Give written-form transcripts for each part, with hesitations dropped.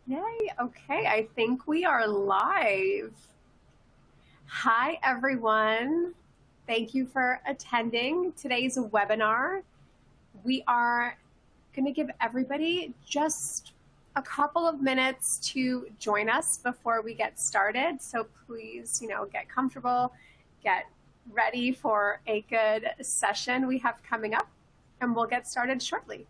Yay, okay, I think we are live. Hi, everyone. Thank you for attending today's webinar. We are going to give everybody just a couple of minutes to join us before we get started. So please, get comfortable, get ready for a good session we have coming up, and we'll get started shortly.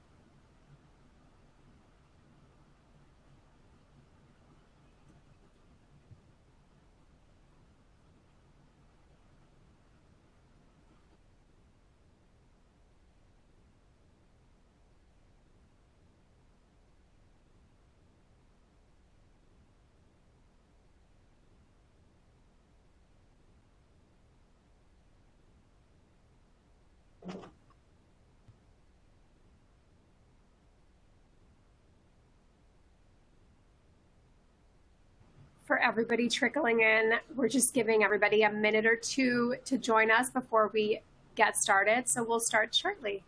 For everybody trickling in, we're just giving everybody a minute or two to join us before we get started. So we'll start shortly.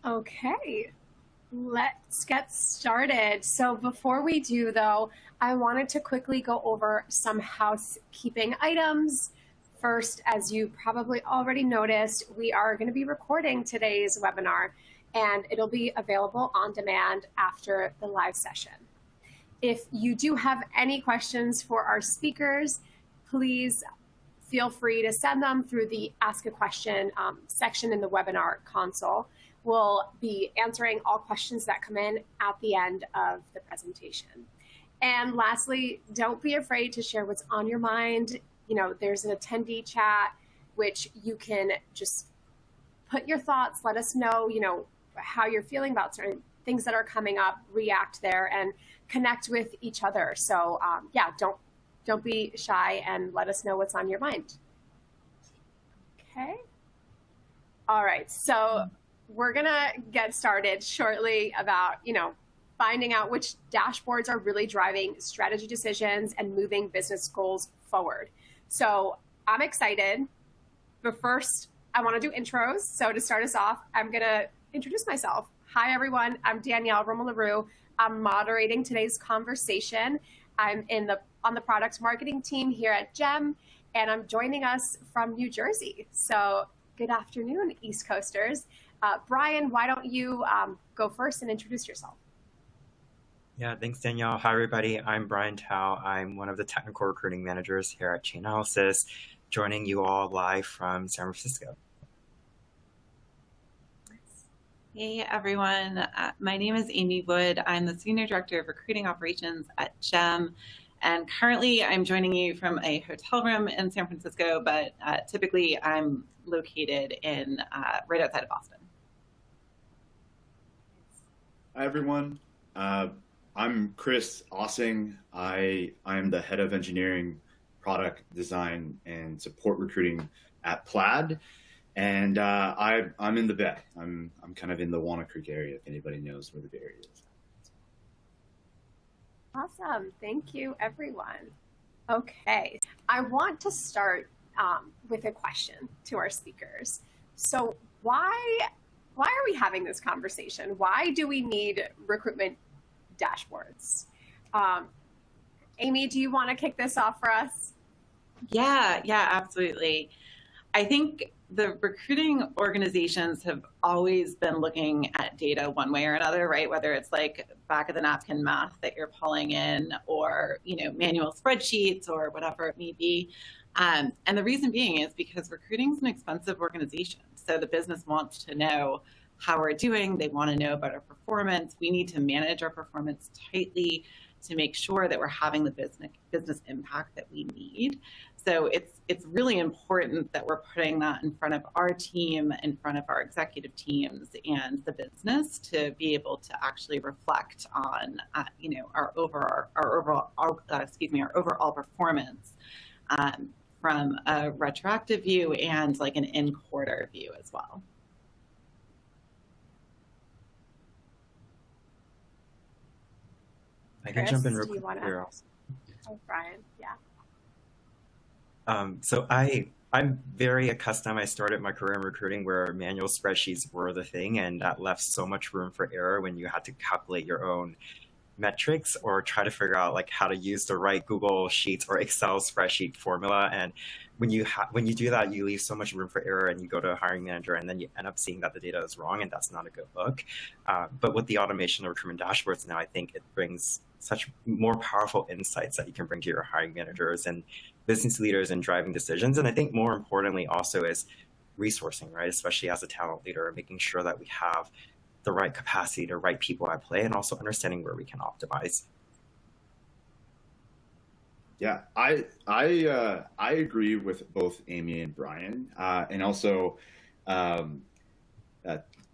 Okay, let's get started. So before we do, though, I wanted to quickly go over some housekeeping items. First, as you probably already noticed, we are going to be recording today's webinar, and it'll be available on demand after the live session. If you do have any questions for our speakers, please feel free to send them through the Ask a Question section in the webinar console. We'll be answering all questions that come in at the end of the presentation. And lastly, don't be afraid to share what's on your mind. There's an attendee chat, which you can just put your thoughts, let us know, how you're feeling about certain things that are coming up, react there, and connect with each other. So yeah, don't be shy and let us know what's on your mind. Okay. All right. So we're going to get started shortly about, finding out which dashboards are really driving strategy decisions and moving business goals forward. So I'm excited. But first, I want to do intros. So to start us off, I'm going to introduce myself. Hi, everyone. I'm Danielle Romo-LaRue. I'm moderating today's conversation. I'm on the product marketing team here at Gem, and I'm joining us from New Jersey. So good afternoon, East Coasters. Brian, why don't you go first and introduce yourself? Yeah, thanks, Danielle. Hi, everybody. I'm Brian Tao. I'm one of the technical recruiting managers here at Chainalysis, joining you all live from San Francisco. Hey, everyone. My name is Amy Wood. I'm the Senior Director of Recruiting Operations at Gem. And currently, I'm joining you from a hotel room in San Francisco, but typically I'm located in right outside of Boston. Hi, everyone. I'm Chris Ossing. I am the head of engineering, product design, and support recruiting at Plaid. And I'm in the Bay. I'm kind of in the Walnut Creek area, if anybody knows where the Bay Area is. Awesome. Thank you, everyone. Okay. I want to start with a question to our speakers. So why are we having this conversation? Why do we need recruitment dashboards? Amy, do you want to kick this off for us? Yeah, absolutely. I think the recruiting organizations have always been looking at data one way or another, right? Whether it's like back of the napkin math that you're pulling in or, manual spreadsheets or whatever it may be. And the reason being is because recruiting is an expensive organization. So the business wants to know how we're doing. They want to know about our performance. We need to manage our performance tightly to make sure that we're having the business impact that we need. So it's really important that we're putting that in front of our team, in front of our executive teams and the business to be able to actually reflect on our overall performance from a retroactive view and like an in-quarter view as well. I can jump in real do you quick want here. to? Oh, Brian, yeah. So I'm very accustomed. I started my career in recruiting where manual spreadsheets were the thing, and that left so much room for error when you had to calculate your own metrics or try to figure out like how to use the right Google Sheets or Excel spreadsheet formula. And when you do that, you leave so much room for error, and you go to a hiring manager, and then you end up seeing that the data is wrong, and that's not a good look. But with the automation of recruitment dashboards now, I think it brings such more powerful insights that you can bring to your hiring managers and business leaders in driving decisions. And I think more importantly also is resourcing, right? Especially as a talent leader, making sure that we have the right capacity, the right people at play, and also understanding where we can optimize. Yeah, I agree with both Amy and Brian, and also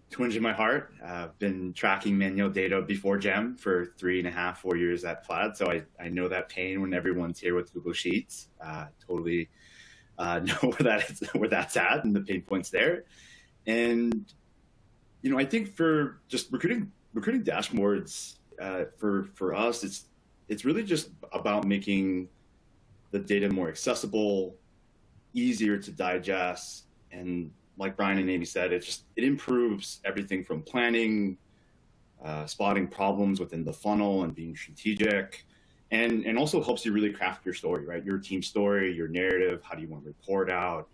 twinge in my heart. I've been tracking manual data before Gem for 3.5-4 years at Plaid, so I know that pain when everyone's here with Google Sheets. Totally know where that's at and the pain points there. And I think for just recruiting dashboards, for us, it's really just about making the data more accessible, easier to digest, and like Brian and Amy said, it improves everything from planning, spotting problems within the funnel and being strategic, and also helps you really craft your story, right? Your team story, your narrative, how do you want to report out?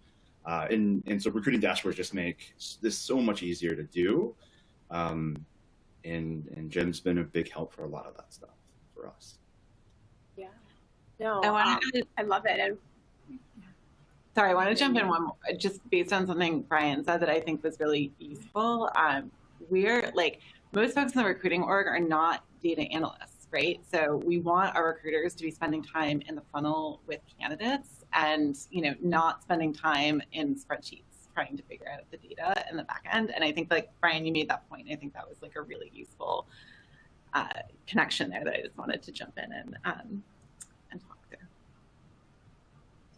And so recruiting dashboards just make this so much easier to do. And Gem's been a big help for a lot of that stuff for us. Yeah. No, I love it. And sorry, I want to jump in one more, just based on something Brian said that I think was really useful. We're like, most folks in the recruiting org are not data analysts, right? So we want our recruiters to be spending time in the funnel with candidates and, not spending time in spreadsheets trying to figure out the data in the back end. And I think, like, Brian, you made that point. I think that was like a really useful connection there that I just wanted to jump in and talk through.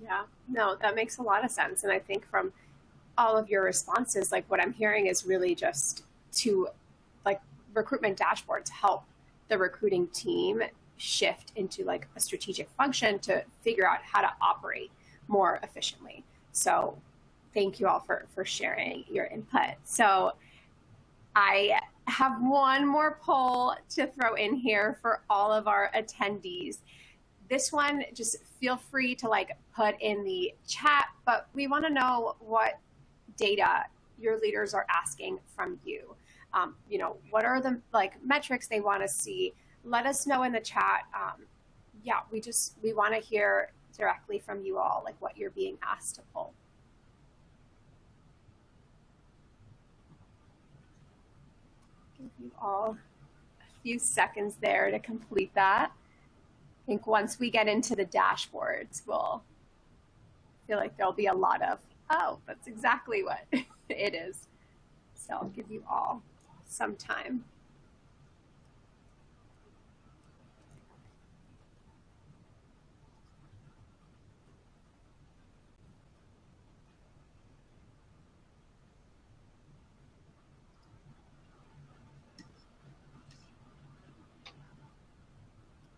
Yeah, no, that makes a lot of sense. And I think from all of your responses, like what I'm hearing is really just to like recruitment dashboards help the recruiting team shift into like a strategic function to figure out how to operate more efficiently. So thank you all for sharing your input. So I have one more poll to throw in here for all of our attendees. This one, just feel free to like put in the chat, but we want to know what data your leaders are asking from you. What are the like metrics they want to see? Let us know in the chat. We want to hear directly from you all, like what you're being asked to pull. Give you all a few seconds there to complete that. I think once we get into the dashboards, we'll feel like there'll be a lot of, oh, that's exactly what it is. So I'll give you all some time.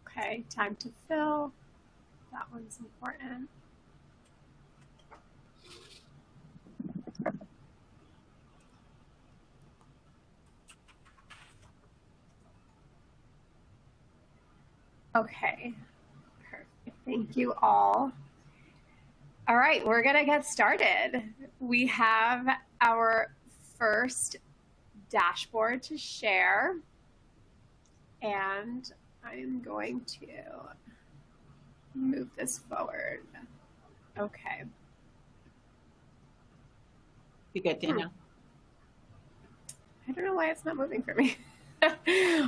Okay, time to fill. That one's important. Okay, perfect. Thank you all. All right, we're gonna get started. We have our first dashboard to share, and I'm going to move this forward. Okay. You good, Daniel? I don't know why it's not moving for me.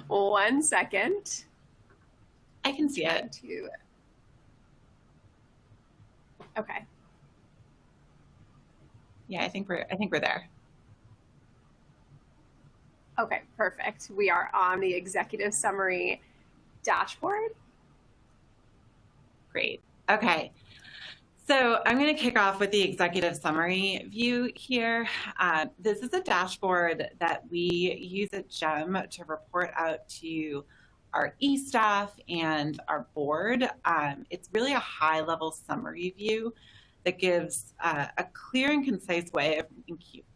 1 second. I can see it. Okay. Yeah, I think we're there. Okay, perfect. We are on the executive summary dashboard. Great. Okay. So I'm going to kick off with the executive summary view here. This is a dashboard that we use at GEM to report out to our e-staff and our board. It's really a high-level summary view that gives a clear and concise way of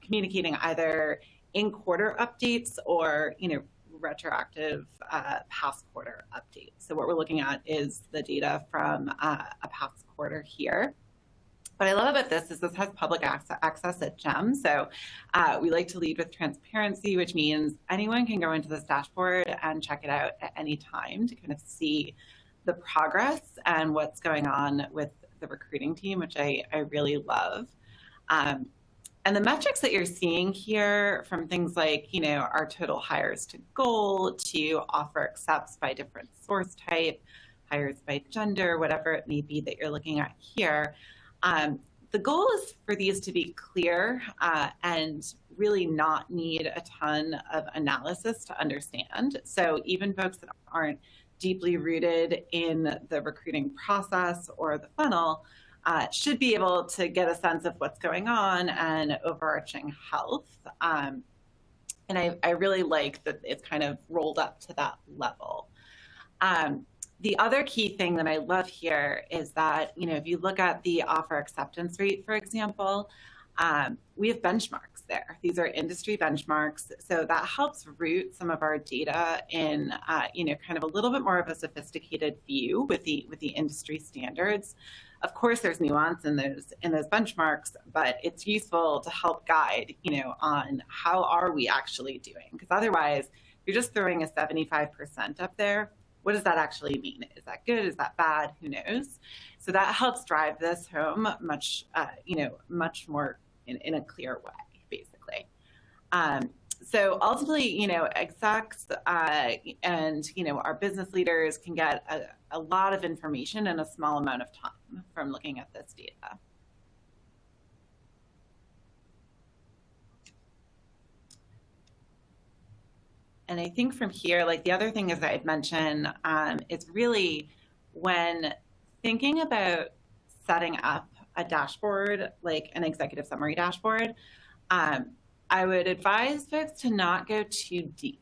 communicating either in-quarter updates or, retroactive past quarter updates. So what we're looking at is the data from a past quarter here. What I love about this is this has public access at GEM. So we like to lead with transparency, which means anyone can go into this dashboard and check it out at any time to kind of see the progress and what's going on with the recruiting team, which I really love. And the metrics that you're seeing here, from things like, our total hires to goal, to offer accepts by different source type, hires by gender, whatever it may be that you're looking at here. The goal is for these to be clear and really not need a ton of analysis to understand. So even folks that aren't deeply rooted in the recruiting process or the funnel should be able to get a sense of what's going on and overarching health. And I really like that it's kind of rolled up to that level. The other key thing that I love here is that, if you look at the offer acceptance rate, for example, we have benchmarks there. These are industry benchmarks. So that helps root some of our data in, kind of a little bit more of a sophisticated view with the industry standards. Of course, there's nuance in those benchmarks, but it's useful to help guide, on how are we actually doing? Because otherwise, if you're just throwing a 75% up there, what does that actually mean? Is that good? Is that bad? Who knows? So that helps drive this home much more in a clear way, basically. So ultimately, execs and, our business leaders can get a lot of information in a small amount of time from looking at this data. And I think from here, the other thing is that I'd mention is really when thinking about setting up a dashboard, like an executive summary dashboard, I would advise folks to not go too deep.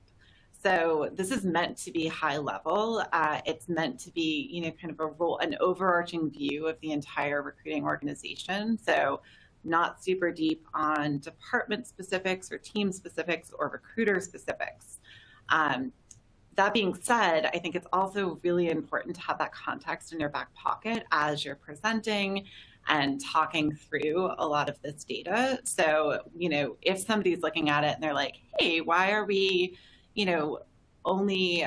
So this is meant to be high level. It's meant to be, kind of an overarching view of the entire recruiting organization. So not super deep on department specifics or team specifics or recruiter specifics. That being said, I think it's also really important to have that context in your back pocket as you're presenting and talking through a lot of this data. So, if somebody's looking at it and they're like, hey, why are we, only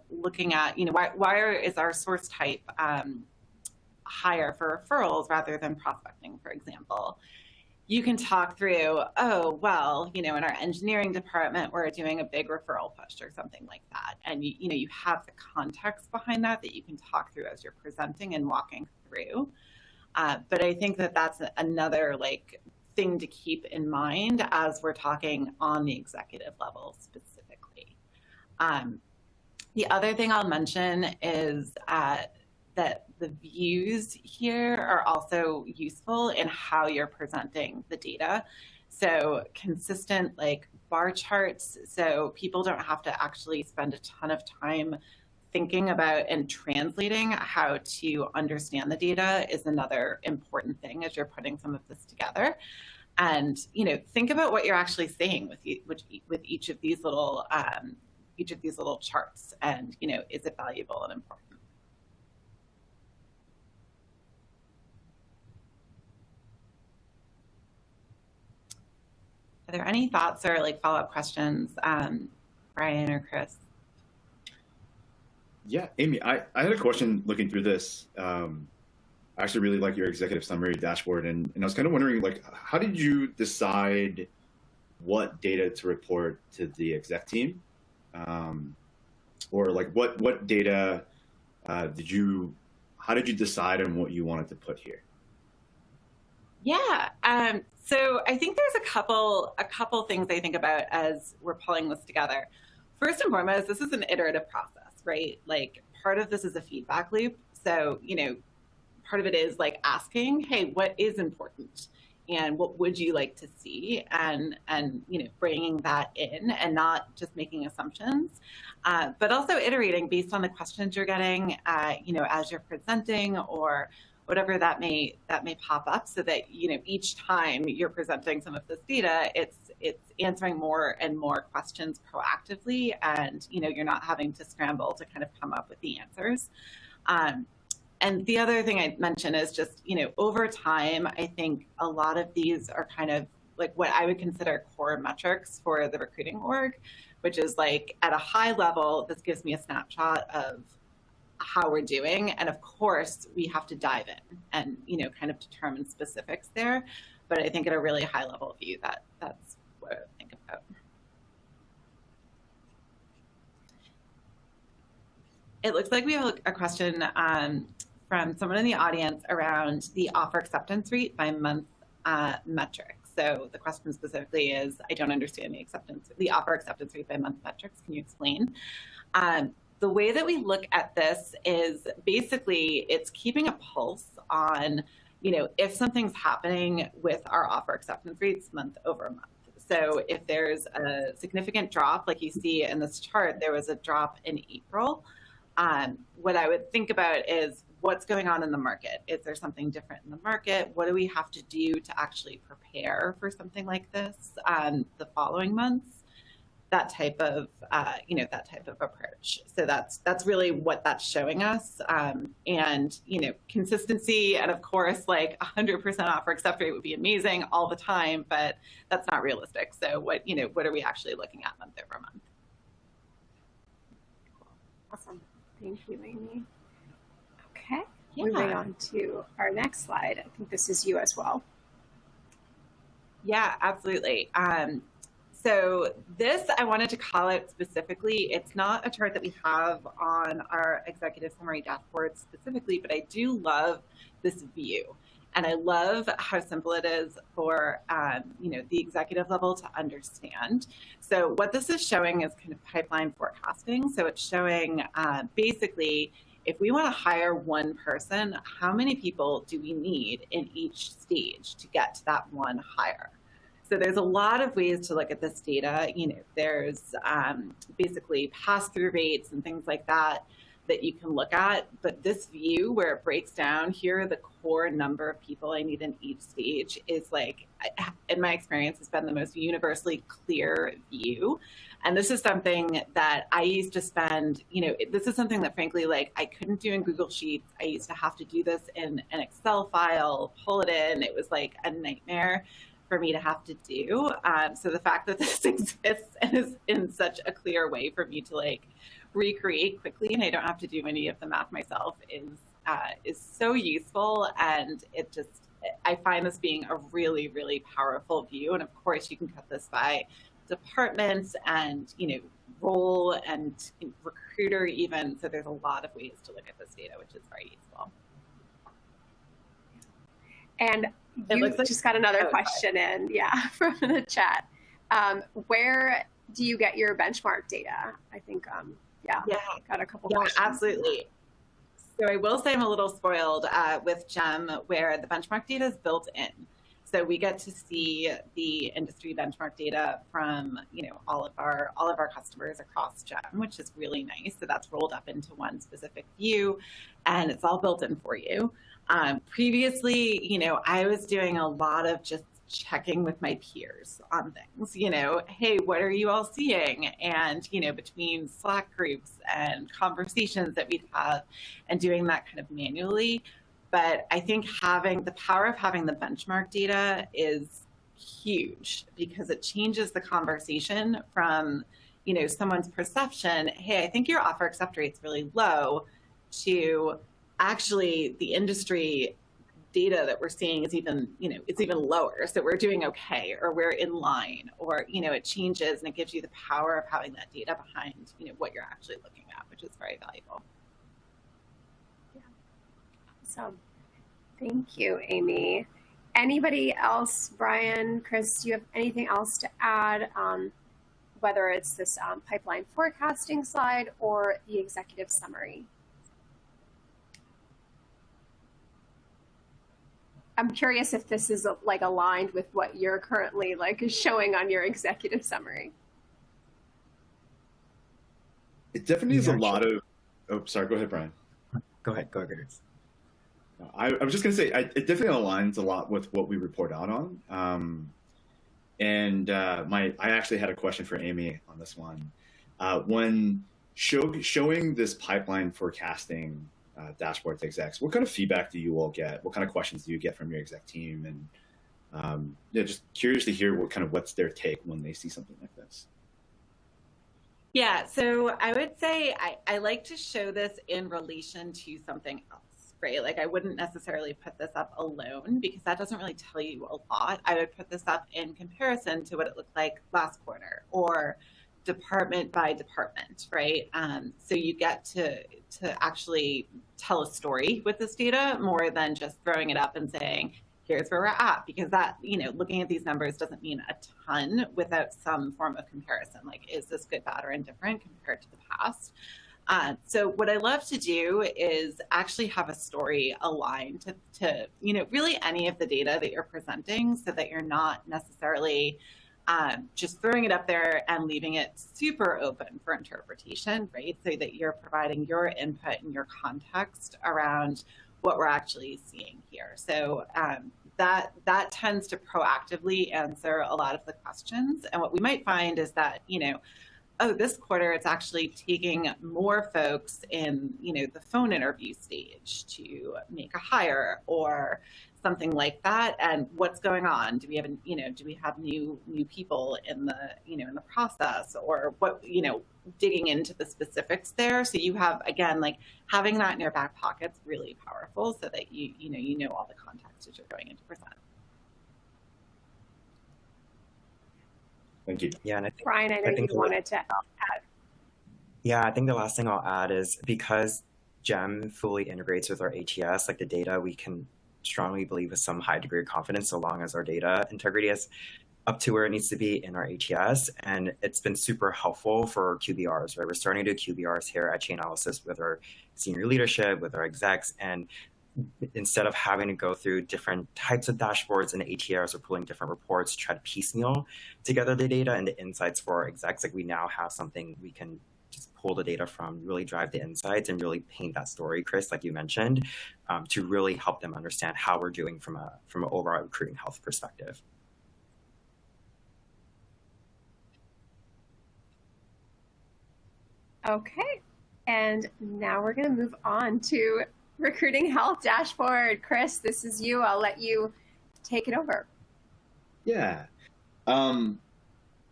looking at, is our source type higher for referrals rather than prospecting, for example? You can talk through, oh, well, in our engineering department, we're doing a big referral push or something like that. And, you have the context behind that you can talk through as you're presenting and walking through. But I think that that's another thing to keep in mind as we're talking on the executive level specifically. The other thing I'll mention is that the views here are also useful in how you're presenting the data. So consistent bar charts, so people don't have to actually spend a ton of time thinking about and translating how to understand the data is another important thing as you're putting some of this together. And, think about what you're actually saying with each of these little charts, and, is it valuable and important? Are there any thoughts or follow-up questions, Brian or Chris? Yeah, Amy, I had a question looking through this. I actually really like your executive summary dashboard, and I was kind of wondering, like, how did you decide what data to report to the exec team, or like what data how did you decide on what you wanted to put here? Yeah, so I think there's a couple things I think about as we're pulling this together. First and foremost, this is an iterative process, right? Like part of this is a feedback loop. So, part of it is like asking, hey, what is important? And what would you like to see? And bringing that in and not just making assumptions, but also iterating based on the questions you're getting, as you're presenting or whatever that may pop up, so that each time you're presenting some of this data, it's answering more and more questions proactively, and you're not having to scramble to kind of come up with the answers. And the other thing I'd mention is just, over time, I think a lot of these are kind of like what I would consider core metrics for the recruiting org, which is like at a high level, this gives me a snapshot of how we're doing. And of course, we have to dive in and, kind of determine specifics there. But I think at a really high level view, that's what I would think about. It looks like we have a question from someone in the audience around the offer acceptance rate by month metric. So the question specifically is, I don't understand the offer acceptance rate by month metrics. Can you explain? The way that we look at this is basically it's keeping a pulse on, if something's happening with our offer acceptance rates month over month. So if there's a significant drop, like you see in this chart, there was a drop in April. What I would think about is what's going on in the market. Is there something different in the market? What do we have to do to actually prepare for something like this the following months? That type of approach. So that's really what that's showing us. And consistency, and of course, like 100% offer accept rate would be amazing all the time, but that's not realistic. So what are we actually looking at month over month? Awesome. Thank you, Amy. Okay, Yeah. moving on to our next slide. I think this is you as well. Yeah, absolutely. So this, I wanted to call out specifically. It's not a chart that we have on our executive summary dashboard specifically, but I do love this view. And I love how simple it is for the executive level to understand. So what this is showing is kind of pipeline forecasting. So it's showing basically, if we want to hire one person, how many people do we need in each stage to get to that one hire? So there's a lot of ways to look at this data. There's basically pass-through rates and things like that you can look at. But this view where it breaks down, here are the core number of people I need in each stage, is like, in my experience, has been the most universally clear view. And this is something that I used to spend, this is something that frankly, like I couldn't do in Google Sheets. I used to have to do this in an Excel file, pull it in. It was like a nightmare for me to have to do. So the fact that this exists and is in such a clear way for me to like recreate quickly, and I don't have to do any of the math myself, is so useful. And I find this being a really, really powerful view. And of course you can cut this by departments and, role and recruiter even. So there's a lot of ways to look at this data, which is very useful. And you just got another question in, from the chat. Where do you get your benchmark data? I think, got a couple questions. Yeah, absolutely. So I will say I'm a little spoiled with Gem, where the benchmark data is built in. So we get to see the industry benchmark data from all of our customers across Gem, which is really nice. So that's rolled up into one specific view, and it's all built in for you. Previously, I was doing a lot of just checking with my peers on things, hey, what are you all seeing? And, between Slack groups and conversations that we'd have and doing that kind of manually. But I think the power of having the benchmark data is huge, because it changes the conversation from, someone's perception, hey, I think your offer accept rate's really low, to actually the industry data that we're seeing is even, it's even lower. So we're doing okay, or we're in line, or, it changes, and it gives you the power of having that data behind, what you're actually looking at, which is very valuable. Yeah. So thank you, Amy. Anybody else, Brian, Chris, do you have anything else to add, whether it's this pipeline forecasting slide or the executive summary? I'm curious if this is like aligned with what you're currently like showing on your executive summary. It definitely is a lot of, oh, sorry, go ahead, Brian. Go ahead, Chris. I was just going to say, it definitely aligns a lot with what we report out on. I actually had a question for Amy on this one. When showing this pipeline forecasting dashboard to execs, what kind of feedback do you all get? What kind of questions do you get from your exec team? And just curious to hear what's their take when they see something like this. Yeah, so I would say I like to show this in relation to something else. Right? Like I wouldn't necessarily put this up alone because that doesn't really tell you a lot. I would put this up in comparison to what it looked like last quarter or department by department, right? So you get to actually tell a story with this data more than just throwing it up and saying, here's where we're at, because that, looking at these numbers doesn't mean a ton without some form of comparison. Like, is this good, bad, or indifferent compared to the past? So what I love to do is actually have a story aligned to really any of the data that you're presenting, so that you're not necessarily just throwing it up there and leaving it super open for interpretation, right? So that you're providing your input and your context around what we're actually seeing here. So that tends to proactively answer a lot of the questions. And what we might find is that, oh, this quarter it's actually taking more folks in, the phone interview stage to make a hire or something like that. And what's going on? Do we have new people in the, in the process, or what, digging into the specifics there. So you have, again, like having that in your back pocket's really powerful, so that you know all the context as you're going into present. Thank you. Yeah, and I think, Brian, I know you wanted to add. Yeah, I think the last thing I'll add is because GEM fully integrates with our ATS, like the data, we can strongly believe with some high degree of confidence, so long as our data integrity is up to where it needs to be in our ATS. And it's been super helpful for QBRs, right? We're starting to do QBRs here at Chainalysis with our senior leadership, with our execs, and instead of having to go through different types of dashboards and ATRs or pulling different reports, try to piecemeal together the data and the insights for our execs, like we now have something we can just pull the data from, really drive the insights and really paint that story, Chris, like you mentioned, to really help them understand how we're doing from an overall recruiting health perspective. Okay, and now we're going to move on to recruiting health dashboard. Chris, this is you. I'll let you take it over. Yeah.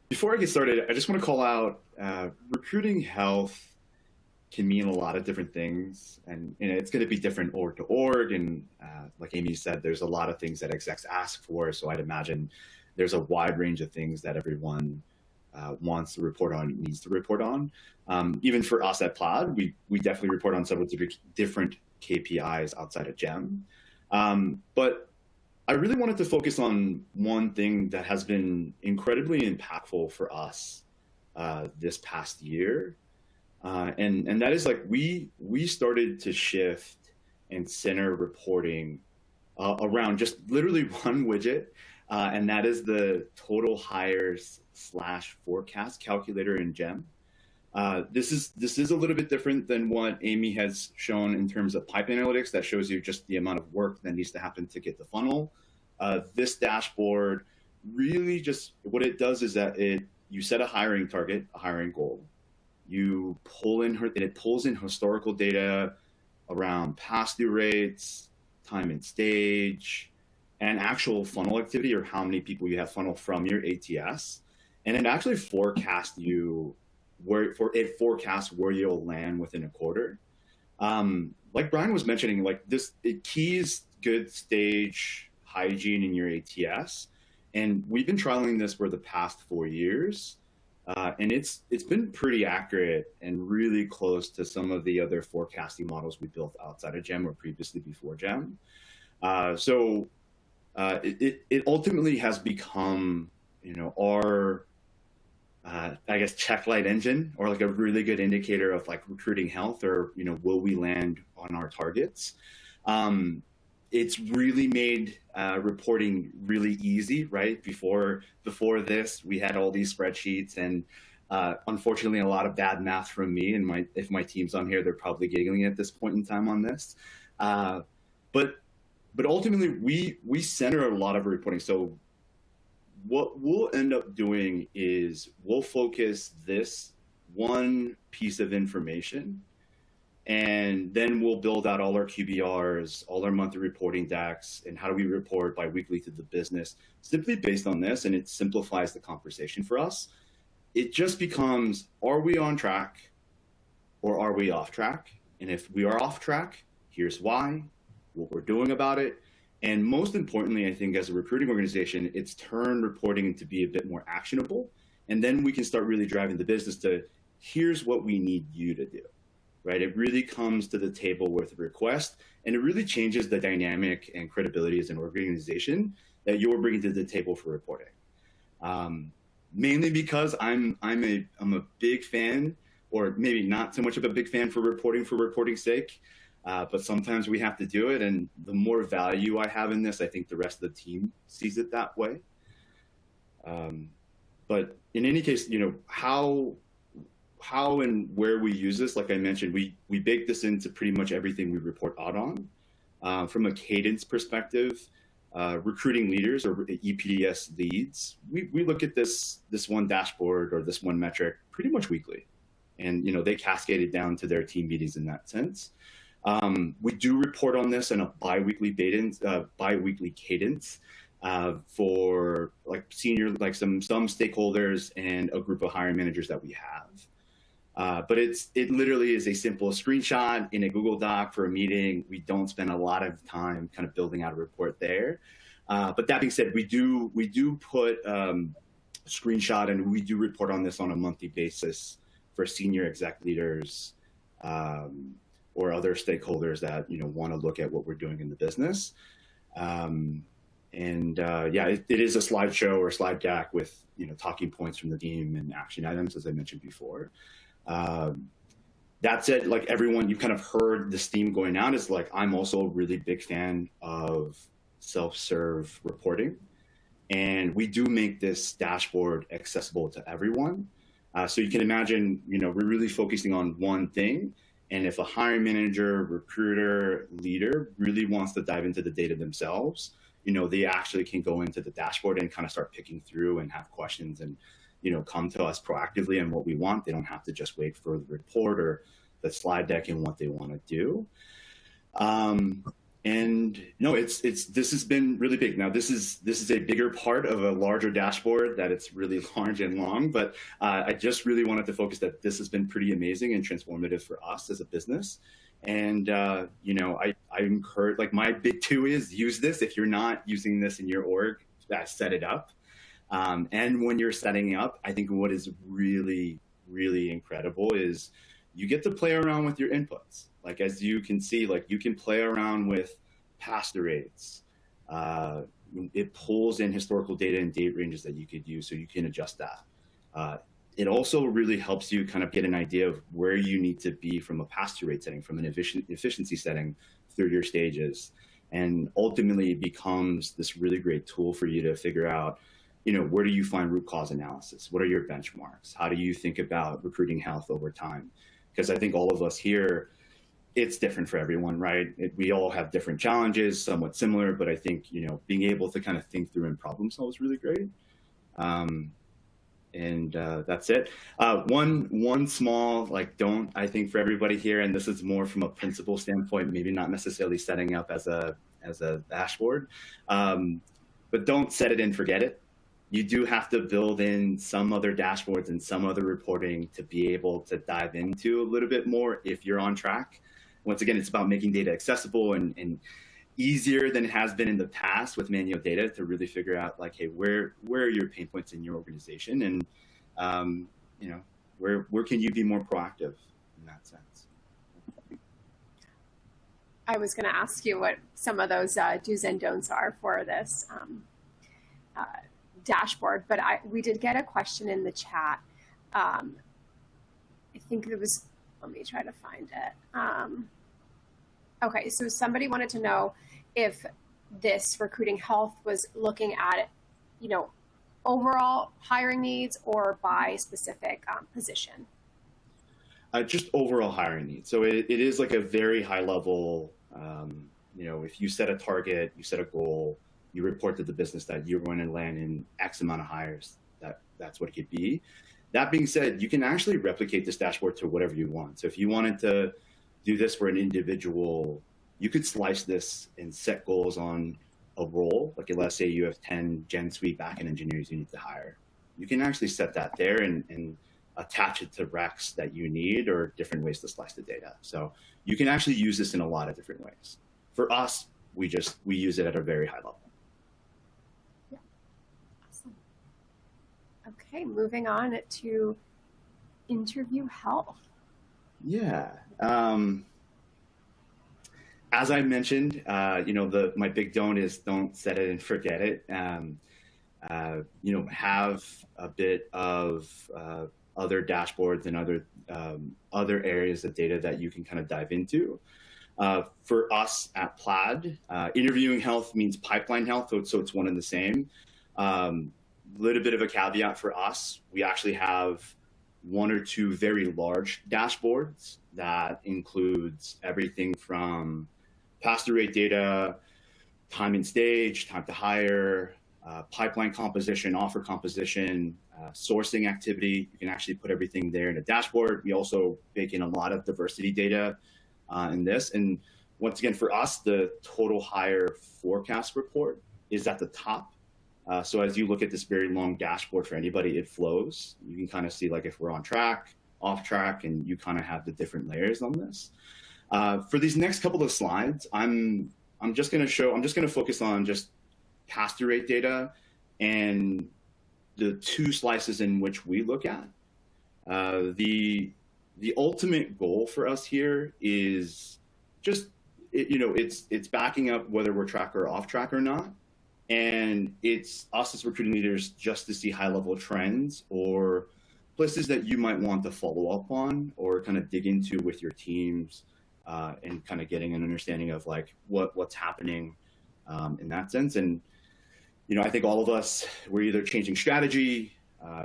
Before I get started, I just want to call out recruiting health can mean a lot of different things, and it's going to be different org to org. And like Amy said, there's a lot of things that execs ask for. So I'd imagine there's a wide range of things that everyone wants to report on, needs to report on. Even for us at Plaid, we definitely report on several different KPIs outside of GEM. But I really wanted to focus on one thing that has been incredibly impactful for us this past year. And that is, like, we started to shift and center reporting around just literally one widget, and that is the total hires / forecast calculator in GEM. This is a little bit different than what Amy has shown in terms of pipe analytics that shows you just the amount of work that needs to happen to get the funnel. This dashboard really just, what it does is that you set a hiring target, a hiring goal. You pull in it pulls in historical data around pass through rates, time and stage, and actual funnel activity, or how many people you have funneled from your ATS. And it actually forecasts where you'll land within a quarter. Like Brian was mentioning, like it keys good stage hygiene in your ATS. And we've been trialing this for the past 4 years. And it's been pretty accurate and really close to some of the other forecasting models we built outside of Gem or previously before Gem. So it ultimately has become, our, I guess, check light engine, or like a really good indicator of like recruiting health, or, will we land on our targets? It's really made reporting really easy, right? Before this, we had all these spreadsheets, and unfortunately, a lot of bad math from me. And if my team's on here, they're probably giggling at this point in time on this. But ultimately, we center a lot of reporting. So what we'll end up doing is we'll focus this one piece of information, and then we'll build out all our QBRs, all our monthly reporting decks, and how do we report bi-weekly to the business, simply based on this, and it simplifies the conversation for us. It just becomes, are we on track or are we off track? And if we are off track, here's why, what we're doing about it. And most importantly, I think as a recruiting organization, it's turned reporting to be a bit more actionable. And then we can start really driving the business to, here's what we need you to do. Right? It really comes to the table with a request, and it really changes the dynamic and credibility as an organization that you're bringing to the table for reporting. Mainly because I'm a big fan, or maybe not so much of a big fan for reporting's sake, but sometimes we have to do it. And the more value I have in this, I think the rest of the team sees it that way. But in any case, how and where we use this, like I mentioned, we bake this into pretty much everything we report out on. From a cadence perspective, recruiting leaders or EPDS leads, we look at this one dashboard or this one metric pretty much weekly. And they cascade it down to their team meetings in that sense. We do report on this in a bi-weekly cadence for like some stakeholders and a group of hiring managers that we have. But it literally is a simple screenshot in a Google Doc for a meeting. We don't spend a lot of time kind of building out a report there. But that being said, we do put a screenshot, and we do report on this on a monthly basis for senior exec leaders or other stakeholders that want to look at what we're doing in the business. It is a slideshow or slide deck with talking points from the team and action items, as I mentioned before. That said, like everyone, you've kind of heard this theme going out, is like, I'm also a really big fan of self-serve reporting. And we do make this dashboard accessible to everyone. So you can imagine, we're really focusing on one thing. And if a hiring manager, recruiter, leader really wants to dive into the data themselves, they actually can go into the dashboard and kind of start picking through and have questions and come to us proactively on what we want. They don't have to just wait for the report or the slide deck and what they want to do. This has been really big. Now, this is a bigger part of a larger dashboard that it's really large and long, but I just really wanted to focus that this has been pretty amazing and transformative for us as a business. And, I encourage, like, my big two is use this. If you're not using this in your org, set it up. And when you're setting up, I think what is really, really incredible is you get to play around with your inputs. Like, as you can see, like, you can play around with pass rates. It pulls in historical data and date ranges that you could use, so you can adjust that. It also really helps you kind of get an idea of where you need to be from a pass-through rate setting, from an efficiency setting through your stages. And ultimately, it becomes this really great tool for you to figure out, where do you find root cause analysis? What are your benchmarks? How do you think about recruiting health over time? Because I think all of us here, it's different for everyone, right? We all have different challenges, somewhat similar, but I think, being able to kind of think through and problem solve is really great. That's it. One small, I think for everybody here, and this is more from a principle standpoint, maybe not necessarily setting up as a dashboard, but don't set it and forget it. You do have to build in some other dashboards and some other reporting to be able to dive into a little bit more if you're on track. Once again, it's about making data accessible and easier than it has been in the past with manual data to really figure out like, hey, where are your pain points in your organization, and you know, where can you be more proactive in that sense. I was going to ask you what some of those do's and don'ts are for this dashboard, but we did get a question in the chat. I think it was, let me try to find it. Okay, so somebody wanted to know if this recruiting health was looking at, you know, overall hiring needs or by specific position. Just overall hiring needs. So it is like a very high level, you know, if you set a target, you set a goal, you report to the business that you're going to land in X amount of hires, that's what it could be. That being said, you can actually replicate this dashboard to whatever you want. So if you wanted to do this for an individual, you could slice this and set goals on a role. Like let's say you have 10 Gen Suite backend engineers you need to hire. You can actually set that there and attach it to recs that you need or different ways to slice the data. So you can actually use this in a lot of different ways. For us, we use it at a very high level. Yeah. Awesome. Okay, moving on to interview health. Yeah. As I mentioned, you know, my big don't is don't set it and forget it. You know, have a bit of other dashboards and other areas of data that you can kind of dive into. For us at Plaid, interviewing health means pipeline health, so it's one and the same. Little bit of a caveat for us, we actually have one or two very large dashboards that includes everything from pass-through rate data, time in stage, time to hire, pipeline composition, offer composition, sourcing activity. You can actually put everything there in a dashboard. We also bake in a lot of diversity data in this. And once again, for us, the total hire forecast report is at the top. So as you look at this very long dashboard for anybody, it flows. You can kind of see like if we're on track, off track, and you kind of have the different layers on this. For these next couple of slides, I'm just going to focus on just pass-through rate data and the two slices in which we look at. The ultimate goal for us here is just, you know, it's backing up whether we're track or off track or not. And it's us as recruiting leaders just to see high-level trends or places that you might want to follow up on or kind of dig into with your teams and kind of getting an understanding of like what's happening in that sense. And, you know, I think all of us, we're either changing strategy,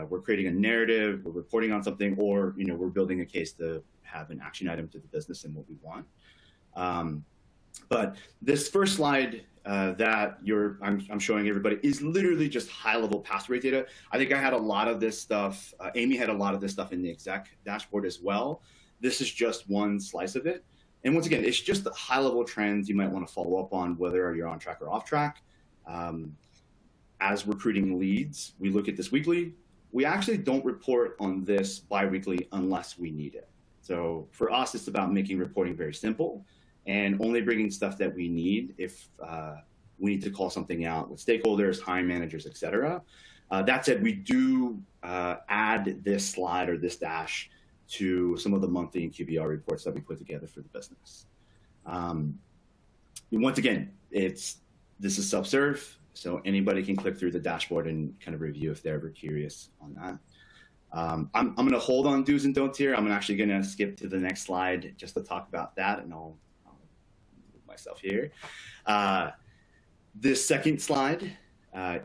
we're creating a narrative, we're reporting on something, or, you know, we're building a case to have an action item to the business and what we want. But this first slide that I'm showing everybody is literally just high-level pass rate data. I think I had a lot of this stuff. Amy had a lot of this stuff in the exec dashboard as well. This is just one slice of it. And once again, it's just the high-level trends you might want to follow up on, whether you're on track or off track. As recruiting leads, we look at this weekly. We actually don't report on this bi-weekly unless we need it. So for us, it's about making reporting very simple and only bringing stuff that we need if we need to call something out with stakeholders, hiring managers, et cetera. That said, we do add this slide or this dash to some of the monthly and QBR reports that we put together for the business. Once again, this is self-serve, so anybody can click through the dashboard and kind of review if they're ever curious on that. I'm going to hold on do's and don'ts here. I'm actually going to skip to the next slide just to talk about that, and I'll move myself here. This second slide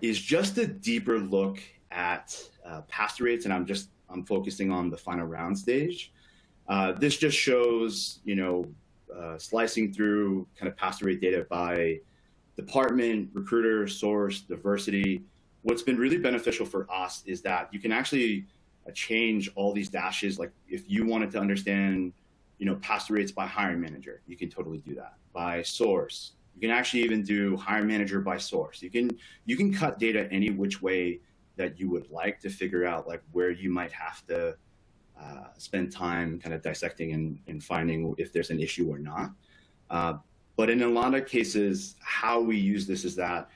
is just a deeper look at pass rates, and I'm focusing on the final round stage. This just shows, you know, slicing through kind of pass rate data by department, recruiter, source, diversity. What's been really beneficial for us is that you can actually change all these dashes. Like if you wanted to understand, you know, pass rates by hiring manager, you can totally do that. By source, you can actually even do hiring manager by source. You can cut data any which way that you would like to figure out like where you might have to spend time kind of dissecting and finding if there's an issue or not. But in a lot of cases, how we use this is that,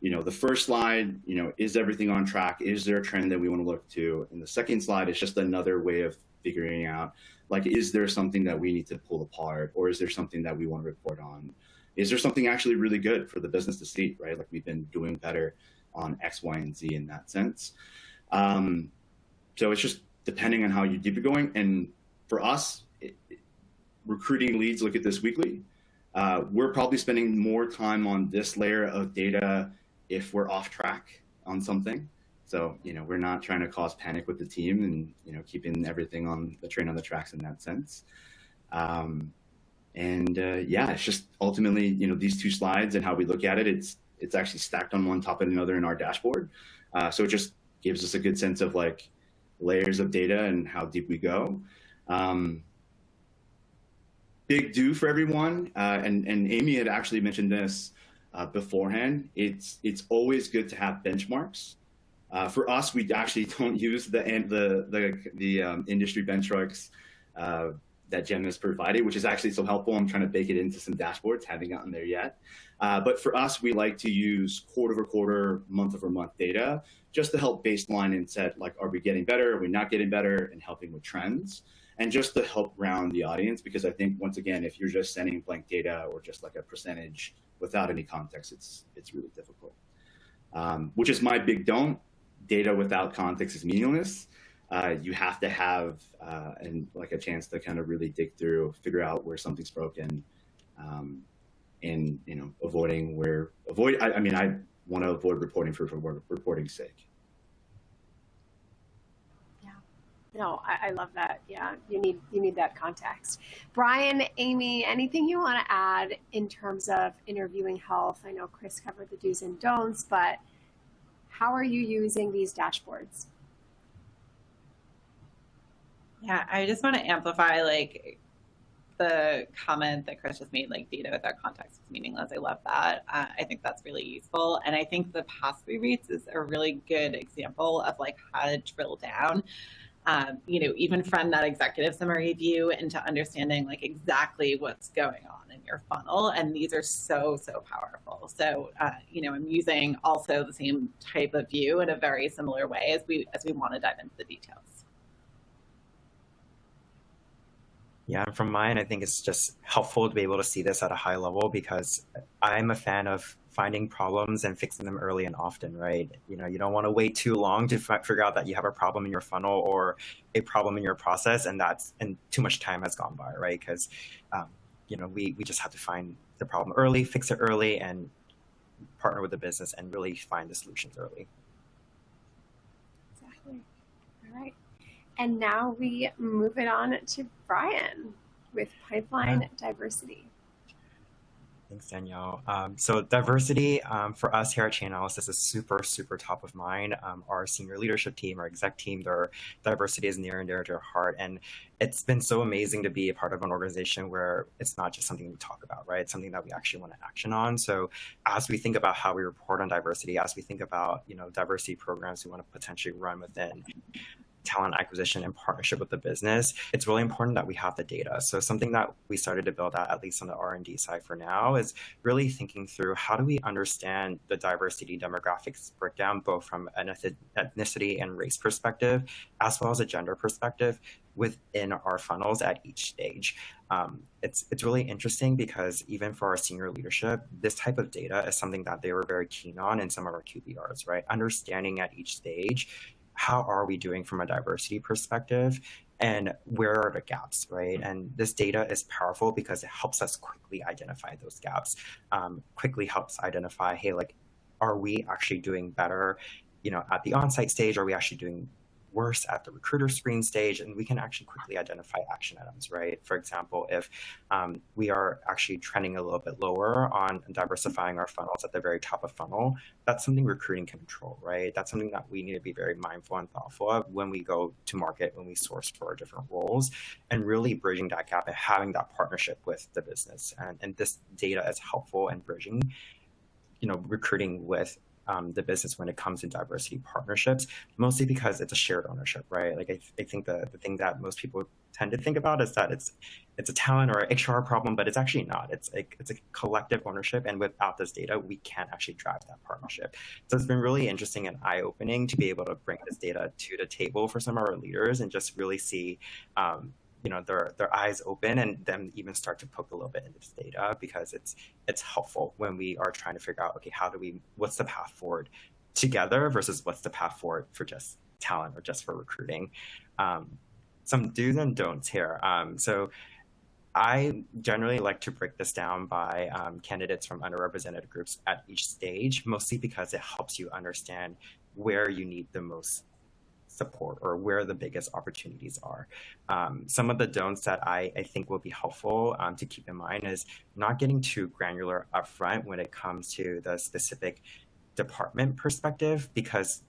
the first slide, is everything on track? Is there a trend that we want to look to? And the second slide is just another way of figuring out, like, is there something that we need to pull apart, or is there something that we want to report on? Is there something actually really good for the business to see, right? Like, we've been doing better on X, Y, and Z in that sense. So it's just depending on how you keep it going. And for us, recruiting leads look at this weekly. We're probably spending more time on this layer of data if we're off track on something. So, we're not trying to cause panic with the team and, keeping everything on the train on the tracks in that sense. It's just ultimately, these two slides and how we look at it, it's actually stacked on one top of another in our dashboard. So it just gives us a good sense of like layers of data and how deep we go. Big do for everyone, and Amy had actually mentioned this beforehand. It's always good to have benchmarks. For us, we actually don't use the industry benchmarks that Gem has provided, which is actually so helpful. I'm trying to bake it into some dashboards, haven't gotten there yet. But for us, we like to use quarter-over-quarter, month-over-month data just to help baseline and set, like, are we getting better? Are we not getting better? And helping with trends. And just to help ground the audience, because I think, once again, if you're just sending blank data or just like a percentage without any context, it's really difficult. Which is my big don't. Data without context is meaningless. You have to have a chance to kind of really dig through, figure out where something's broken, and I want to avoid reporting for reporting's sake. No, I love that. Yeah, you need that context. Brian, Amy, anything you want to add in terms of interviewing health? I know Chris covered the do's and don'ts, but how are you using these dashboards? Yeah, I just want to amplify the comment that Chris just made, like data without context is meaningless. I love that. I think that's really useful. And I think the pass-through rates is a really good example of like how to drill down. Even from that executive summary view into understanding like exactly what's going on in your funnel. And these are so powerful. So, I'm using also the same type of view in a very similar way as we want to dive into the details. Yeah, and from mine, I think it's just helpful to be able to see this at a high level, because I'm a fan of finding problems and fixing them early and often, right? You don't want to wait too long to figure out that you have a problem in your funnel or a problem in your process, and too much time has gone by, right? Because we just have to find the problem early, fix it early, and partner with the business and really find the solutions early. Exactly. All right. And now we move it on to Brian with pipeline diversity. Thanks, Danielle. So diversity for us here at Chainalysis is super top of mind. Our senior leadership team, our exec team, their diversity is near and dear to our heart. And it's been so amazing to be a part of an organization where it's not just something we talk about, right? It's something that we actually want to action on. So as we think about how we report on diversity, as we think about, diversity programs we want to potentially run within talent acquisition in partnership with the business, it's really important that we have the data. So something that we started to build out, at least on the R&D side for now, is really thinking through how do we understand the diversity demographics breakdown, both from an ethnicity and race perspective, as well as a gender perspective within our funnels at each stage. It's really interesting because even for our senior leadership, this type of data is something that they were very keen on in some of our QBRs, right? Understanding at each stage, how are we doing from a diversity perspective and where are the gaps, right? And this data is powerful because it helps us quickly identify those gaps, quickly helps identify, hey, like, are we actually doing better, at the on-site stage? Are we actually doing worse at the recruiter screen stage? And we can actually quickly identify action items, right? For example, if we are actually trending a little bit lower on diversifying our funnels at the very top of funnel, that's something recruiting can control, right? That's something that we need to be very mindful and thoughtful of when we go to market, when we source for our different roles, and really bridging that gap and having that partnership with the business. And this data is helpful in bridging, recruiting with the business when it comes to diversity partnerships, mostly because it's a shared ownership, right? Like I think the thing that most people tend to think about is that it's a talent or an HR problem, but it's actually not. It's a collective ownership, and without this data, we can't actually drive that partnership. So it's been really interesting and eye-opening to be able to bring this data to the table for some of our leaders and just really see their eyes open and them even start to poke a little bit into this data, because it's helpful when we are trying to figure out, okay, what's the path forward together versus what's the path forward for just talent or just for recruiting. Some do's and don'ts here. So I generally like to break this down by candidates from underrepresented groups at each stage, mostly because it helps you understand where you need the most support or where the biggest opportunities are. Some of the don'ts that I think will be helpful to keep in mind is not getting too granular upfront when it comes to the specific department perspective, because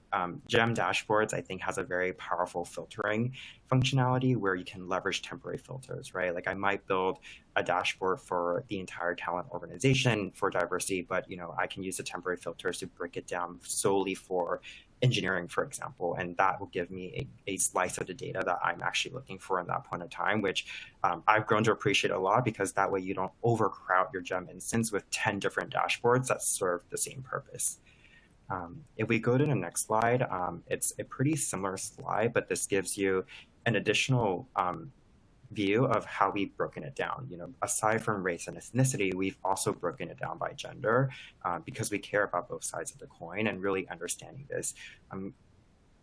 Gem dashboards, I think, has a very powerful filtering functionality where you can leverage temporary filters, right? Like I might build a dashboard for the entire talent organization for diversity, but I can use the temporary filters to break it down solely for engineering, for example, and that will give me a slice of the data that I'm actually looking for in that point of time, which I've grown to appreciate a lot, because that way you don't overcrowd your Gem instance with 10 different dashboards that serve the same purpose. If we go to the next slide, it's a pretty similar slide, but this gives you an additional view of how we've broken it down. Aside from race and ethnicity, we've also broken it down by gender, because we care about both sides of the coin and really understanding this.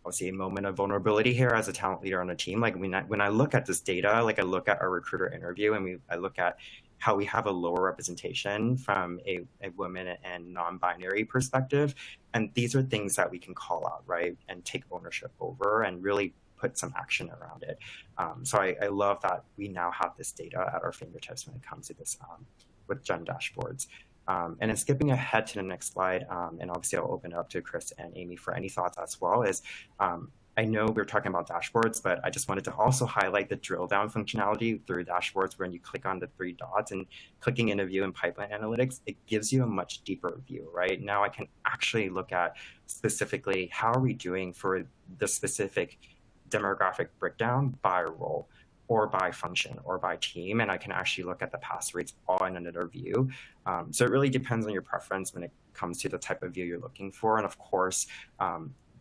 I'll see a moment of vulnerability here as a talent leader on a team. Like when I look at this data, like I look at our recruiter interview and I look at how we have a lower representation from a women and non-binary perspective. And these are things that we can call out, right? And take ownership over and really put some action around it. So I love that we now have this data at our fingertips when it comes to this with Gem dashboards. And then skipping ahead to the next slide, and obviously I'll open it up to Chris and Amy for any thoughts as well, is I know we're talking about dashboards, but I just wanted to also highlight the drill down functionality through dashboards. When you click on the 3 dots and clicking interview and pipeline analytics, it gives you a much deeper view, right? Now I can actually look at specifically how are we doing for the specific demographic breakdown by role or by function or by team, and I can actually look at the pass rates all in another view. So it really depends on your preference when it comes to the type of view you're looking for. And of course,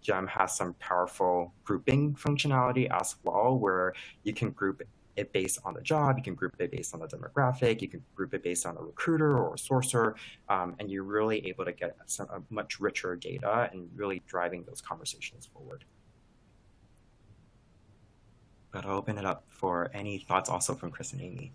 Gem has some powerful grouping functionality as well, where you can group it based on the job, you can group it based on the demographic, you can group it based on a recruiter or a sourcer, and you're really able to get a much richer data and really driving those conversations forward. But I'll open it up for any thoughts also from Chris and Amy.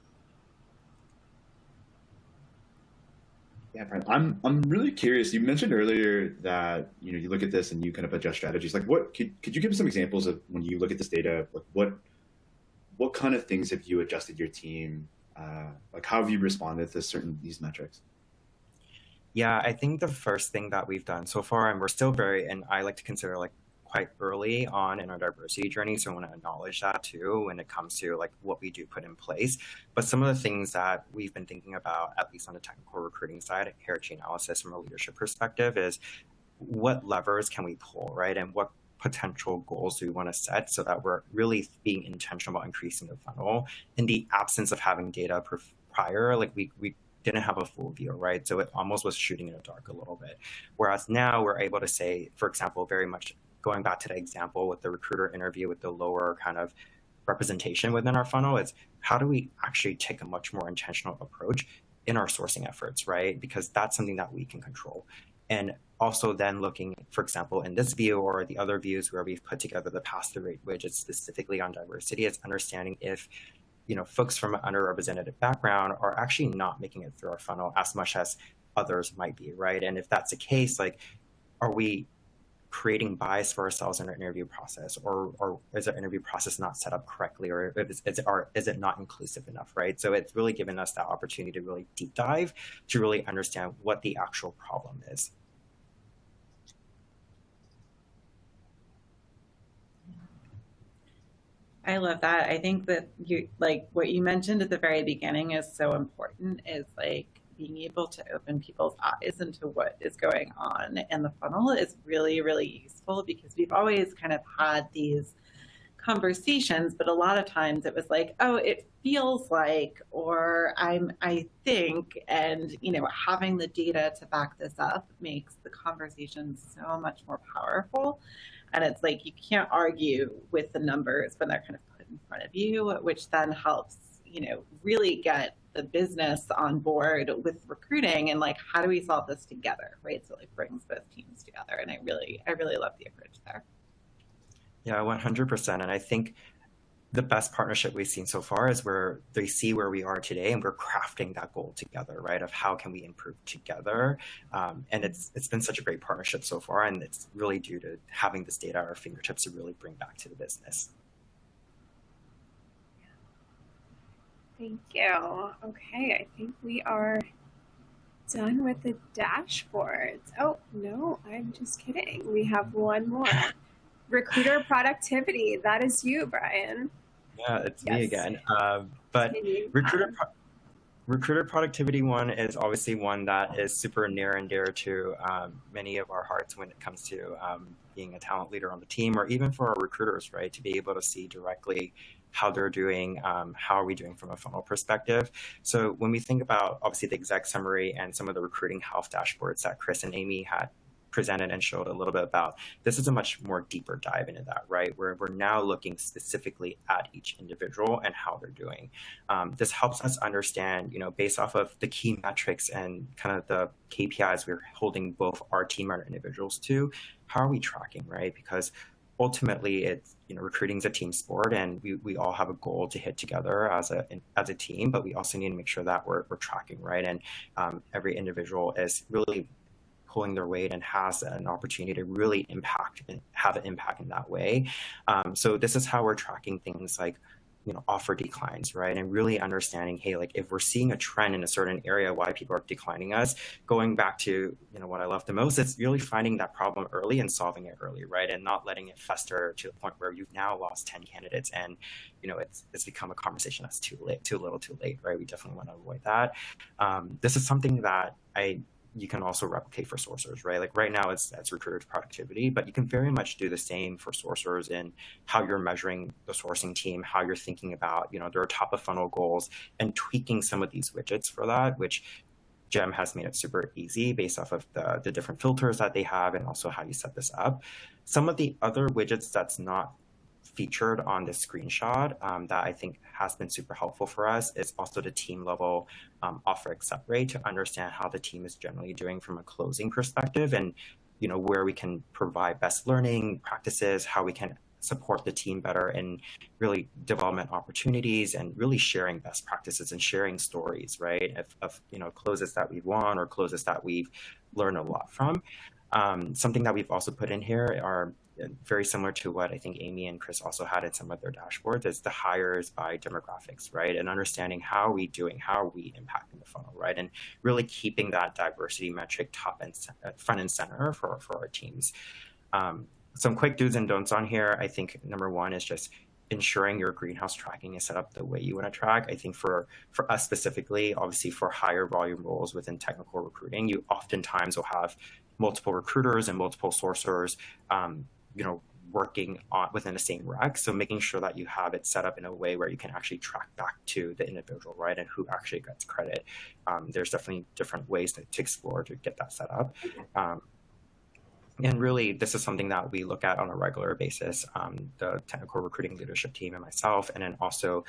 Yeah, Brian, I'm really curious. You mentioned earlier that you look at this and you kind of adjust strategies. Like, what could you give some examples of when you look at this data? Like, what kind of things have you adjusted your team? Like, how have you responded to these metrics? Yeah, I think the first thing that we've done so far, and we're still and I like to consider like quite early on in our diversity journey, so I want to acknowledge that too when it comes to like what we do put in place. But some of the things that we've been thinking about, at least on the technical recruiting side here at Chainalysis from a leadership perspective, is what levers can we pull, right? And what potential goals do we want to set so that we're really being intentional about increasing the funnel in the absence of having data prior. Like we didn't have a full view, right? So it almost was shooting in the dark a little bit. Whereas now we're able to say, for example, very much going back to the example with the recruiter interview with the lower kind of representation within our funnel, is how do we actually take a much more intentional approach in our sourcing efforts, right? Because that's something that we can control. And also then looking, for example, in this view or the other views where we've put together the pass-through rate widgets specifically on diversity, it's understanding if folks from an underrepresented background are actually not making it through our funnel as much as others might be, right? And if that's the case, like, are we creating bias for ourselves in our interview process, or is our interview process not set up correctly, or is it not inclusive enough, right? So it's really given us that opportunity to really deep dive to really understand what the actual problem is. I love that. I think that what you mentioned at the very beginning is so important, is like being able to open people's eyes into what is going on in the funnel is really, really useful, because we've always kind of had these conversations, but a lot of times it was like, oh, it feels like, or I think, and having the data to back this up makes the conversation so much more powerful. And it's like, you can't argue with the numbers when they're kind of put in front of you, which then helps, really get the business on board with recruiting and like, how do we solve this together, right? So it brings both teams together. And I really love the approach there. Yeah, 100%. And I think the best partnership we've seen so far is where they see where we are today and we're crafting that goal together, right? Of how can we improve together? And it's been such a great partnership so far. And it's really due to having this data at our fingertips to really bring back to the business. Thank you. Okay, I think we are done with the dashboards. Oh, no, I'm just kidding. We have one more. Recruiter productivity. That is you, Brian. Yeah, it's me again. But recruiter productivity one is obviously one that is super near and dear to many of our hearts when it comes to being a talent leader on the team, or even for our recruiters, right? To be able to see directly how they're doing, how are we doing from a funnel perspective. So when we think about obviously the exec summary and some of the recruiting health dashboards that Chris and Amy had presented and showed a little bit about, this is a much more deeper dive into that, right? Where we're now looking specifically at each individual and how they're doing. This helps us understand, based off of the key metrics and kind of the KPIs we're holding both our team and our individuals to, how are we tracking, right? Because ultimately it's, recruiting is a team sport, and we all have a goal to hit together as a team, but we also need to make sure that we're tracking, right? And every individual is really pulling their weight and has an opportunity to really impact and have an impact in that way. So this is how we're tracking things like, offer declines, right? And really understanding, hey, like if we're seeing a trend in a certain area, why people are declining us, going back to, what I love the most, is really finding that problem early and solving it early, right? And not letting it fester to the point where you've now lost 10 candidates and, it's become a conversation that's too little too late, right? We definitely want to avoid that. This is something that you can also replicate for sourcers, right? Like right now it's recruiter productivity, but you can very much do the same for sourcers in how you're measuring the sourcing team, how you're thinking about, their top of funnel goals, and tweaking some of these widgets for that, which Gem has made it super easy based off of the different filters that they have and also how you set this up. Some of the other widgets that's not featured on this screenshot that I think has been super helpful for us is also the team level offer accept rate, to understand how the team is generally doing from a closing perspective, and where we can provide best learning practices, how we can support the team better in really development opportunities, and really sharing best practices and sharing stories, right, of closes that we've won or closes that we've learned a lot from. Something that we've also put in here are very similar to what I think Amy and Chris also had in some of their dashboards, is the hires by demographics, right? And understanding how are we doing, how are we impacting the funnel, right? And really keeping that diversity metric front and center for our teams. Some quick do's and don'ts on here. I think number one is just ensuring your greenhouse tracking is set up the way you want to track. I think for us specifically, obviously for higher volume roles within technical recruiting, you oftentimes will have multiple recruiters and multiple sourcers, working within the same rec. So making sure that you have it set up in a way where you can actually track back to the individual, right? And who actually gets credit. There's definitely different ways to explore to get that set up. And really, this is something that we look at on a regular basis, the technical recruiting leadership team and myself, and then also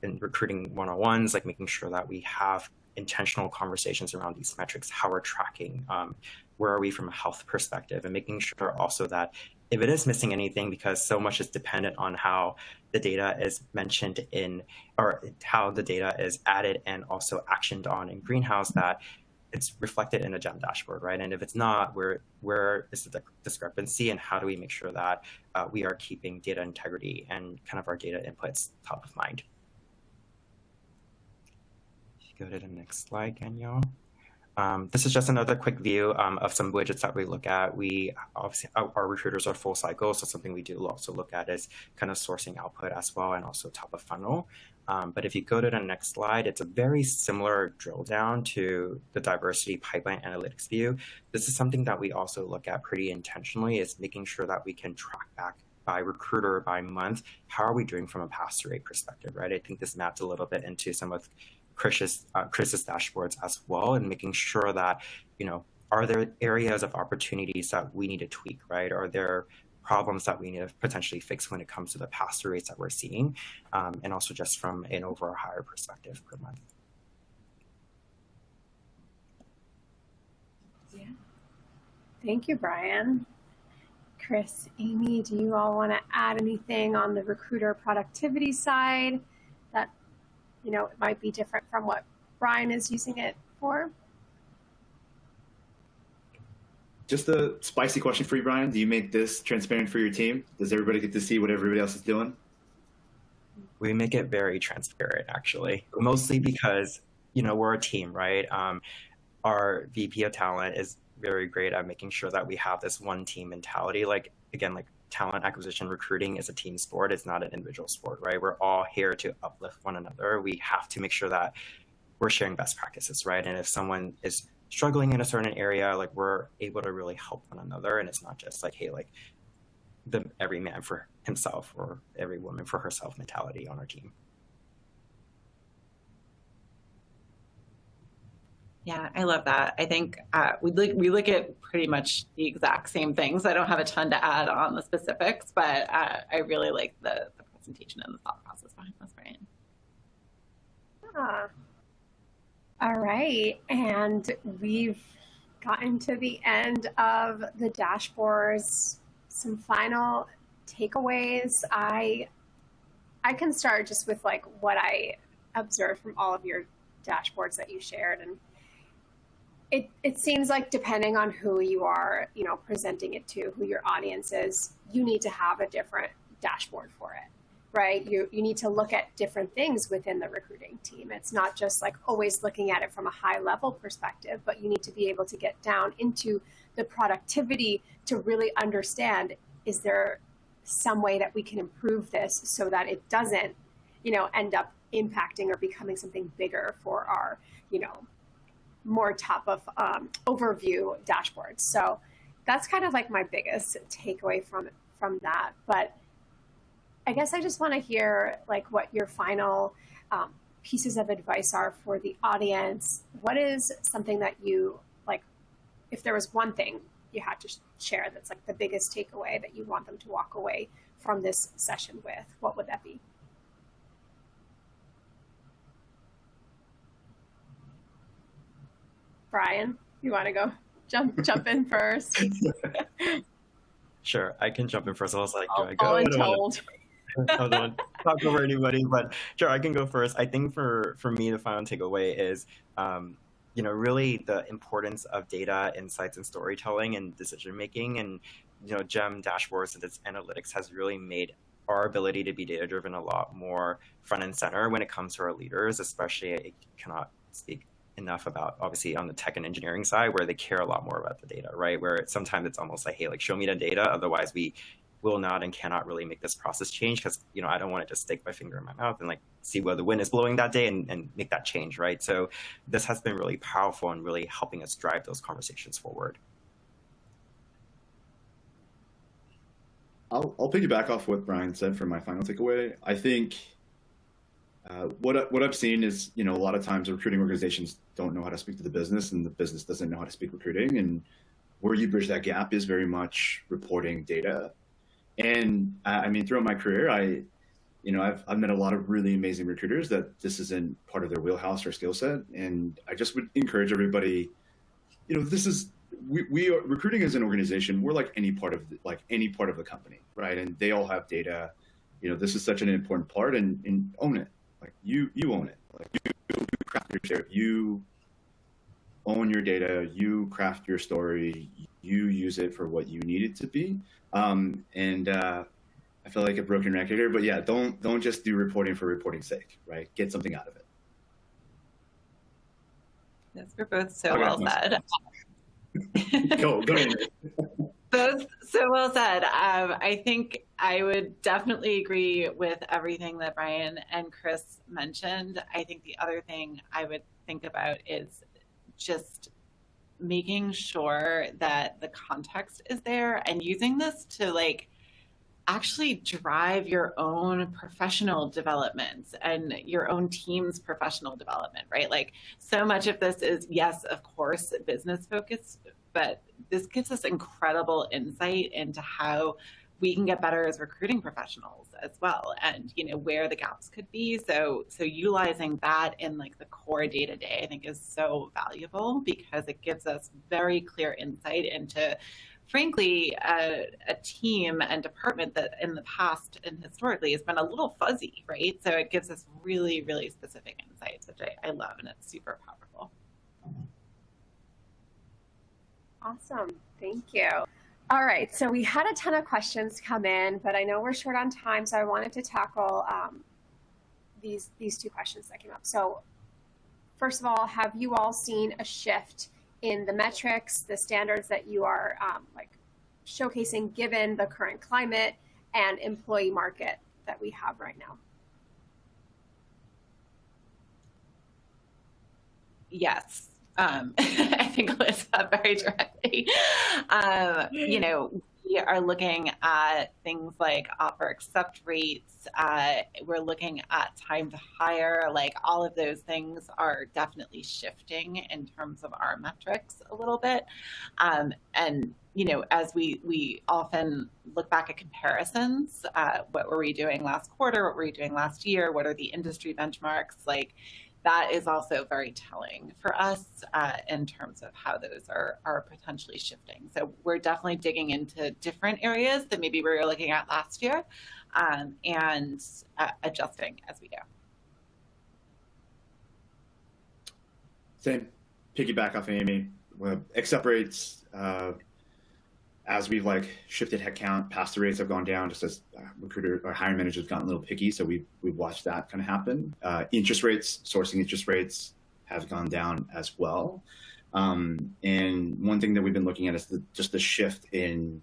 in recruiting one-on-ones, like making sure that we have intentional conversations around these metrics, how we're tracking, where are we from a health perspective, and making sure also that if it is missing anything, because so much is dependent on how the data is mentioned in, or how the data is added and also actioned on in Greenhouse, that it's reflected in a Gem dashboard, right? And if it's not, where is the discrepancy, and how do we make sure that we are keeping data integrity and kind of our data inputs top of mind? If you go to the next slide, Danielle. This is just another quick view of some widgets that we look at. We obviously, our recruiters are full cycle, so something we do also look at is kind of sourcing output as well, and also top of funnel. But if you go to the next slide, it's a very similar drill down to the diversity pipeline analytics view. This is something that we also look at pretty intentionally, is making sure that we can track back by recruiter, by month, how are we doing from a pass rate perspective, right? I think this mapped a little bit into some of Chris's dashboards as well, and making sure that, are there areas of opportunities that we need to tweak, right? Are there problems that we need to potentially fix when it comes to the pass-through rates that we're seeing, and also just from an overall higher perspective per month. Yeah. Thank you, Brian. Chris, Amy, do you all want to add anything on the recruiter productivity side that, it might be different from what Brian is using it for? Just a spicy question for you, Brian. Do you make this transparent for your team? Does everybody get to see what everybody else is doing? We make it very transparent, actually, mostly because, we're a team, right? Our VP of talent is very great at making sure that we have this one team mentality. Like talent acquisition recruiting is a team sport. It's not an individual sport, right? We're all here to uplift one another. We have to make sure that we're sharing best practices, right? And if someone is struggling in a certain area, we're able to really help one another. And it's not just hey, every man for himself or every woman for herself mentality on our team. Yeah, I love that. I think we look at pretty much the exact same things. I don't have a ton to add on the specifics, but I really like the presentation and the thought process behind this, Brian. All right, and we've gotten to the end of the dashboards. Some final takeaways. I can start just with what I observed from all of your dashboards that you shared, and it seems like depending on who you are, presenting it to, who your audience is, you need to have a different dashboard for it, right? You need to look at different things within the recruiting team. It's not just always looking at it from a high level perspective, but you need to be able to get down into the productivity to really understand, is there some way that we can improve this so that it doesn't, end up impacting or becoming something bigger for our, more top of overview dashboards. So that's kind of my biggest takeaway from that. But I guess I just want to hear what your final pieces of advice are for the audience. What is something that you if there was one thing you had to share that's the biggest takeaway that you want them to walk away from this session with, what would that be? Brian, you want to go jump in first? Sure, I can jump in first. I was like, do I go? All untold. I don't want to talk over anybody, but sure, I can go first. I think for me, the final takeaway is, really the importance of data, insights, and storytelling and decision making. And Gem dashboards and its analytics has really made our ability to be data driven a lot more front and center when it comes to our leaders. Especially, I cannot speak enough about obviously on the tech and engineering side, where they care a lot more about the data, right? Where sometimes it's almost hey, show me the data, otherwise we will not and cannot really make this process change, because I don't want to just stick my finger in my mouth and see where the wind is blowing that day and make that change, right? So this has been really powerful and really helping us drive those conversations forward. I'll piggyback off what Brian said for my final takeaway. I think what I've seen is, a lot of times recruiting organizations don't know how to speak to the business, and the business doesn't know how to speak recruiting. And where you bridge that gap is very much reporting data. And throughout my career, I've met a lot of really amazing recruiters that this isn't part of their wheelhouse or skill set. And I just would encourage everybody, we are recruiting as an organization. We're like any part of the company, right? And they all have data. This is such an important part, and own it. You own it. You craft your share. You own your data. You craft your story. You use it for what you need it to be. I feel like a broken record here, but yeah, don't just do reporting for reporting's sake, right? Get something out of it. Those were both so well said. Go ahead. Both so well said. I think I would definitely agree with everything that Brian and Chris mentioned. I think the other thing I would think about is just making sure that the context is there and using this to like actually drive your own professional development and your own team's professional development, right? Like so much of this is, yes, of course, business focused, but this gives us incredible insight into how we can get better as recruiting professionals as well, and where the gaps could be. So utilizing that in like the core day to day, I think is so valuable because it gives us very clear insight into, frankly, a team and department that in the past and historically has been a little fuzzy, right? So it gives us really, really specific insights, which I love, and it's super powerful. Awesome. Thank you. All right. So we had a ton of questions come in, but I know we're short on time, so I wanted to tackle these two questions that came up. So first of all, have you all seen a shift in the metrics, the standards that you are like showcasing given the current climate and employee market that we have right now? Yes. I think Liz said very directly. We are looking at things like offer accept rates. We're looking at time to hire. Like all of those things are definitely shifting in terms of our metrics a little bit. And as we often look back at comparisons, what were we doing last quarter? What were we doing last year? What are the industry benchmarks? Like that is also very telling for us in terms of how those are potentially shifting. So we're definitely digging into different areas that maybe we were looking at last year and adjusting as we go. Same. Piggyback off of Amy. Accept rates, as we've shifted headcount, pass-through rates have gone down just as recruiter or hiring managers have gotten a little picky. So we've watched that kind of happen. Interest rates, sourcing interest rates have gone down as well. And one thing that we've been looking at is just the shift in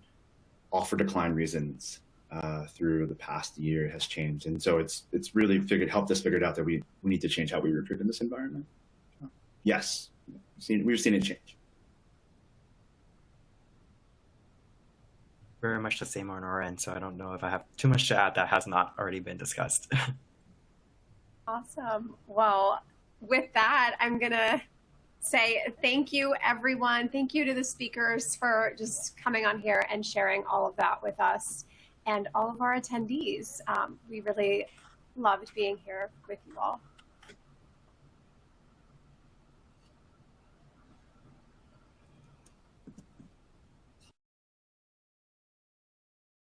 offer decline reasons through the past year has changed. And so it's really helped us figure out that we need to change how we recruit in this environment. Yes, we've seen it change. Very much the same on our end, so I don't know if I have too much to add that has not already been discussed. Awesome. Well, with that, I'm going to say thank you, everyone. Thank you to the speakers for just coming on here and sharing all of that with us and all of our attendees. We really loved being here with you all.